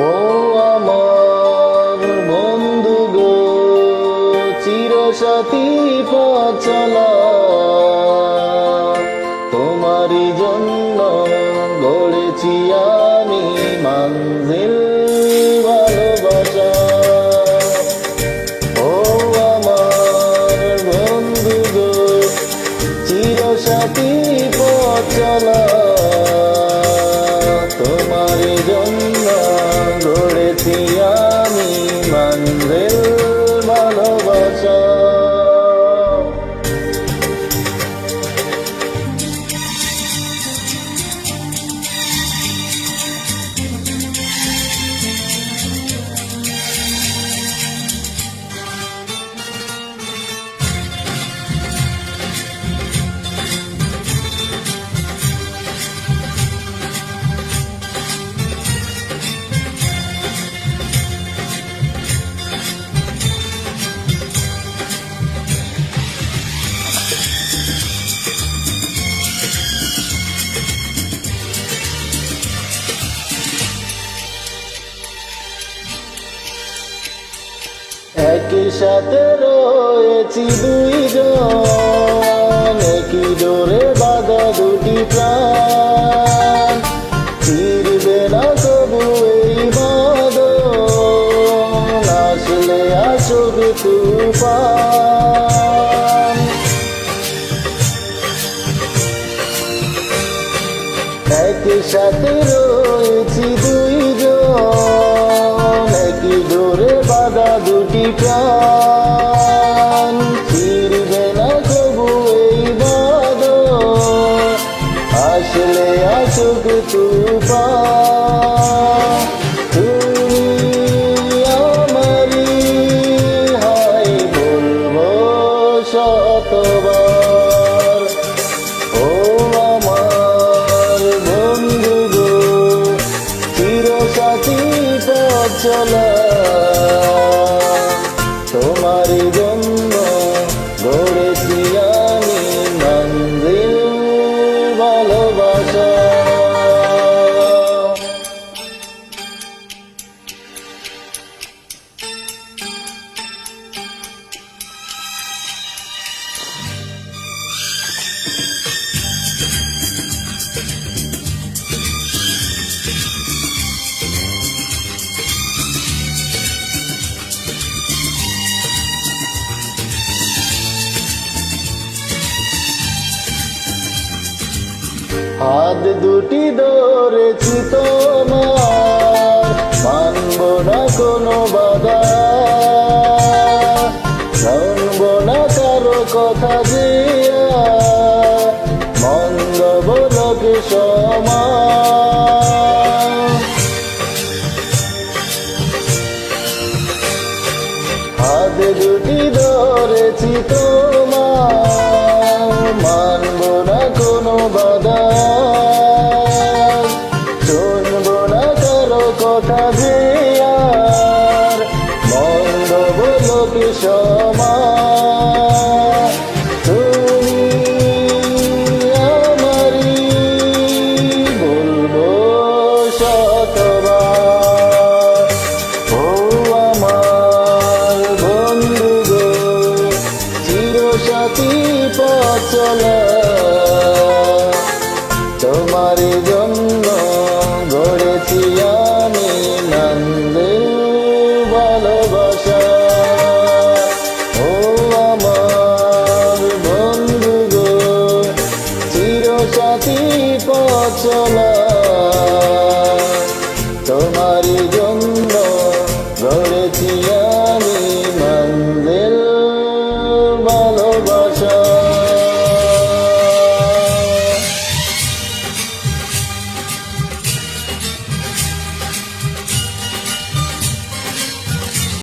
ও আমার বন্ধু গো, চিরসাথী পথ চলা, তোমারই জন্য গড়েছি আমি মঞ্জিল ভালোবাসা। ও আমার বন্ধু গো, চিরসাথী পথ চলা, তোমারই জন্য গড়েছি আমি মঞ্জিল ভালোবাসা। একই সাথে রয়েছি দুইজন, একই ডোরে বাঁধা দুটি প্রাণ, ফিরবে না কবু এই বাঁধন, আসলে আসুক তুফান। একই সাথে রয়েছি দুইজন, একই ডোরে বাঁধা দুটি প্রাণ, ফিরবে না কবু এই বাঁধন, আসলে আসুক তুফান। তুমি আমারই হাই বলবো শতবার। ও আমার বন্ধু গো, চিরসাথী পথ চলা, তোমারই জন্য গড়েছি আমি মঞ্জিল ভালোবাসা। হাত দুটি ধরেছি তোমার, মানব না কোনো বাধা, শুনব না কারো কথা যে মন্দ বলক সমান। হাত দুটি ধরেছি তোমার, মানব না কোনো বাধা, শুনব না কারো কথা যে আর মন্দ বলক সমান। তুমি আমারই বলবো শতবার। ও আমার বন্ধু গো, চিরসাথী পথ চলা, তোমারই জন্য গড়েছি